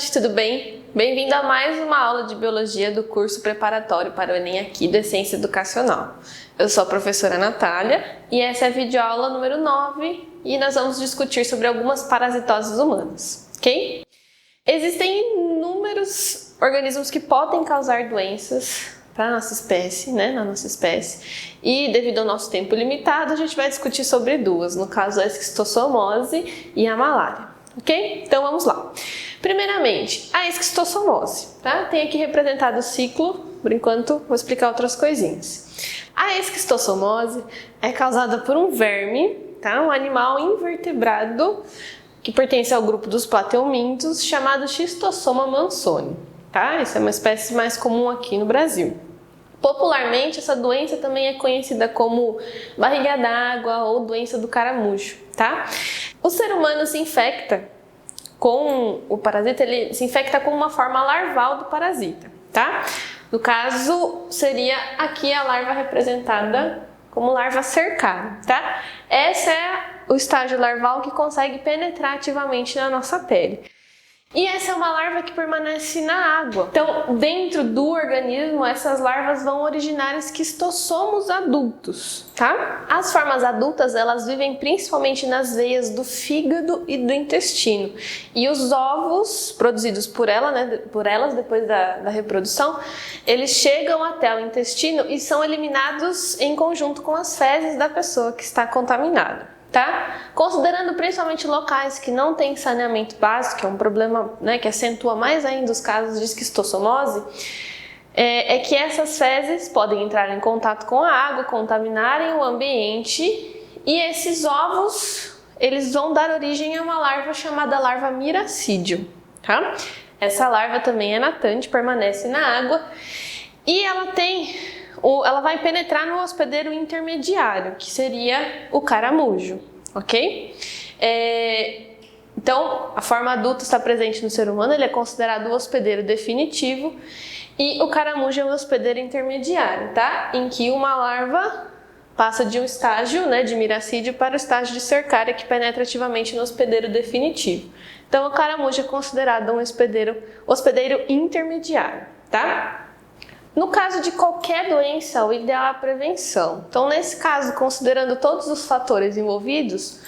estudante, tudo bem? Bem-vindo a mais uma aula de Biologia do curso preparatório para o Enem aqui do Essência Educacional. Eu sou a professora Natália e essa é a videoaula número 9 e nós vamos discutir sobre algumas parasitoses humanas, ok? Existem inúmeros organismos que podem causar doenças para a nossa espécie, na nossa espécie, e devido ao nosso tempo limitado, a gente vai discutir sobre duas, no caso a esquistossomose e a malária, ok? Então vamos lá. Primeiramente, a esquistossomose, tá? Tem aqui representado o ciclo, por enquanto vou explicar outras coisinhas. A esquistossomose é causada por um verme, tá? Um animal invertebrado que pertence ao grupo dos plateumintos, chamado Schistossoma mansoni, tá? Essa é uma espécie mais comum aqui no Brasil. Popularmente, essa doença também é conhecida como barriga d'água ou doença do caramujo, tá? O ser humano se infecta com o parasita, ele se infecta com uma forma larval do parasita, tá? No caso, seria aqui a larva representada como larva cercada, tá? Esse é o estágio larval que consegue penetrar ativamente na nossa pele. E essa é uma larva que permanece na água. Então, dentro do organismo, essas larvas vão originar esquistossomos adultos, tá? As formas adultas, elas vivem principalmente nas veias do fígado e do intestino. E os ovos produzidos por elas depois da reprodução, eles chegam até o intestino e são eliminados em conjunto com as fezes da pessoa que está contaminada. Tá? Considerando principalmente locais que não têm saneamento básico, que é um problema, que acentua mais ainda os casos de esquistossomose, é que essas fezes podem entrar em contato com a água, contaminarem o ambiente e esses ovos eles vão dar origem a uma larva chamada larva miracídio. Tá? Essa larva também é natante, permanece na água e ela vai penetrar no hospedeiro intermediário, que seria o caramujo, ok? Então, a forma adulta está presente no ser humano, ele é considerado o hospedeiro definitivo, e o caramujo é o hospedeiro intermediário, tá? Em que uma larva passa de um estágio, de miracídio para o estágio de cercária, que penetra ativamente no hospedeiro definitivo. Então, o caramujo é considerado um hospedeiro intermediário, tá? No caso de qualquer doença, o ideal é a prevenção. Então, nesse caso, considerando todos os fatores envolvidos,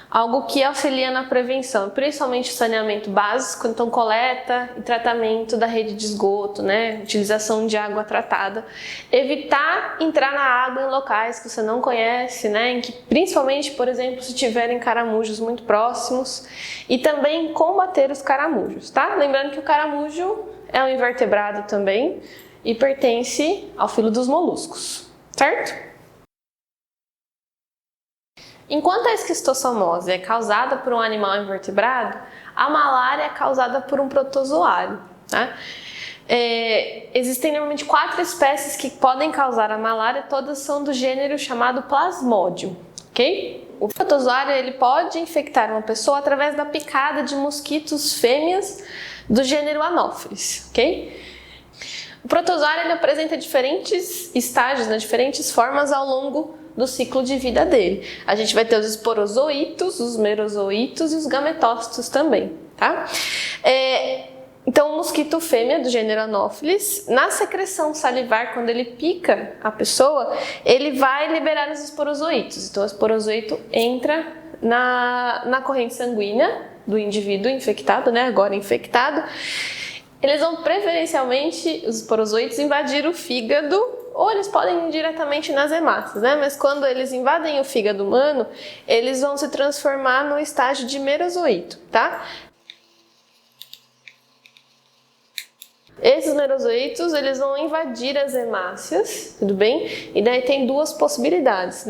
algo que auxilia na prevenção, principalmente o saneamento básico, então coleta e tratamento da rede de esgoto, utilização de água tratada, evitar entrar na água em locais que você não conhece, em que, principalmente, por exemplo, se tiverem caramujos muito próximos, e também combater os caramujos, tá? Lembrando que o caramujo é um invertebrado também, e pertence ao filo dos moluscos, certo? Enquanto a esquistossomose é causada por um animal invertebrado, a malária é causada por um protozoário, tá? Existem normalmente 4 espécies que podem causar a malária, todas são do gênero chamado Plasmodium, ok? O protozoário ele pode infectar uma pessoa através da picada de mosquitos fêmeas do gênero Anopheles, ok? O protozoário ele apresenta diferentes estágios, diferentes formas ao longo do ciclo de vida dele. A gente vai ter os esporozoítos, os merozoítos e os gametócitos também, tá? Então, o mosquito fêmea do gênero Anopheles, na secreção salivar, quando ele pica a pessoa, ele vai liberar os esporozoítos. Então, o esporozoito entra na corrente sanguínea do indivíduo infectado, agora infectado. Eles vão preferencialmente, os esporozoítos, invadir o fígado, ou eles podem ir diretamente nas hemácias, Mas quando eles invadem o fígado humano, eles vão se transformar no estágio de merozoíto, tá? Esses merozoítos, eles vão invadir as hemácias, tudo bem? E daí tem 2 possibilidades,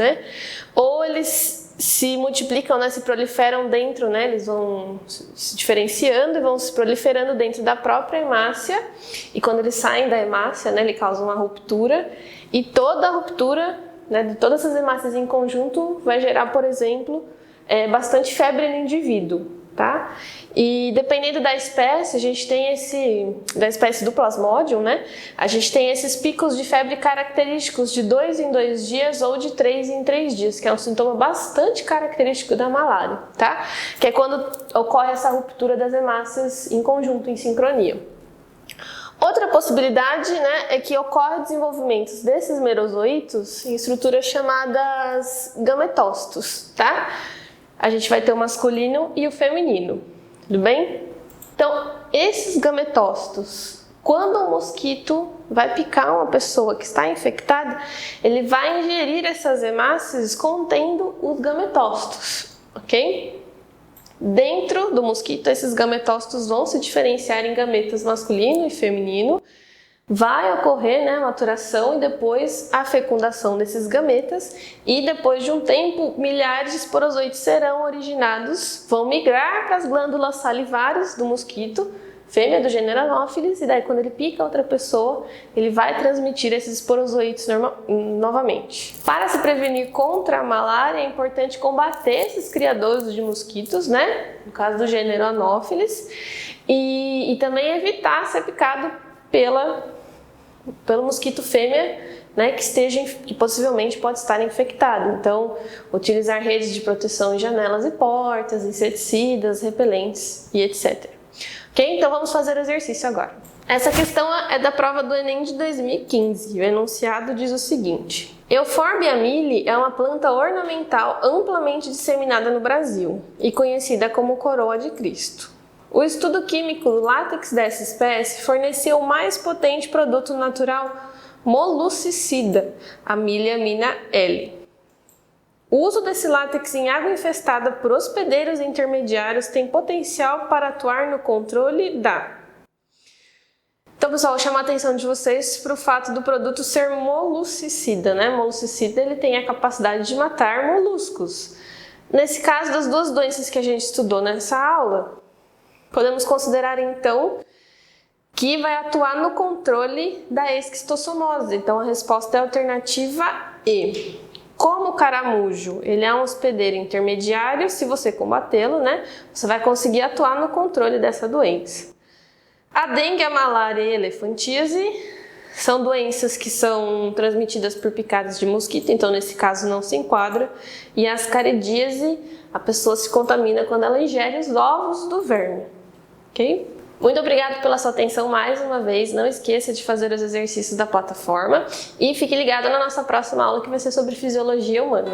Ou eles se multiplicam, se proliferam dentro, eles vão se diferenciando e vão se proliferando dentro da própria hemácia, e quando eles saem da hemácia, ele causa uma ruptura, e toda a ruptura, de todas essas hemácias em conjunto vai gerar, por exemplo, bastante febre no indivíduo, tá? E dependendo da espécie, a gente tem da espécie do Plasmodium, né? A gente tem esses picos de febre característicos de 2 em 2 dias ou de 3 em 3 dias, que é um sintoma bastante característico da malária, tá? Que é quando ocorre essa ruptura das hemácias em conjunto, em sincronia. Outra possibilidade, né, é que ocorre desenvolvimento desses merozoítos em estruturas chamadas gametócitos, tá? A gente vai ter o masculino e o feminino, tudo bem? Então, esses gametócitos, quando o mosquito vai picar uma pessoa que está infectada, ele vai ingerir essas hemácias contendo os gametócitos, ok? Dentro do mosquito, esses gametócitos vão se diferenciar em gametas masculino e feminino. Vai ocorrer, né, a maturação e depois a fecundação desses gametas, e depois de um tempo, milhares de esporozoites serão originados, vão migrar para as glândulas salivares do mosquito, fêmea do gênero Anopheles, e daí quando ele pica outra pessoa, ele vai transmitir esses esporozoites novamente. Para se prevenir contra a malária, é importante combater esses criadores de mosquitos, né, no caso do gênero Anopheles, e também evitar ser picado pelo mosquito fêmea, né, que possivelmente pode estar infectado. Então, utilizar redes de proteção em janelas e portas, inseticidas, repelentes e etc. Ok? Então vamos fazer o exercício agora. Essa questão é da prova do Enem de 2015. O enunciado diz o seguinte: Euphorbia mili é uma planta ornamental amplamente disseminada no Brasil e conhecida como coroa de Cristo. O estudo químico do látex dessa espécie forneceu o mais potente produto natural molussicida, a Miliamina L. O uso desse látex em água infestada por hospedeiros intermediários tem potencial para atuar no controle da... Então, pessoal, vou chamar a atenção de vocês para o fato do produto ser molussicida, né? Molussicida, ele tem a capacidade de matar moluscos. Nesse caso, das duas doenças que a gente estudou nessa aula, podemos considerar, então, que vai atuar no controle da esquistossomose. Então, a resposta é a alternativa E. Como o caramujo, ele é um hospedeiro intermediário, se você combatê-lo, né, você vai conseguir atuar no controle dessa doença. A dengue, a malária e a elefantíase são doenças que são transmitidas por picadas de mosquito, então nesse caso não se enquadra. E a ascaridíase, a pessoa se contamina quando ela ingere os ovos do verme, ok? Muito obrigada pela sua atenção mais uma vez. Não esqueça de fazer os exercícios da plataforma e fique ligado na nossa próxima aula, que vai ser sobre fisiologia humana.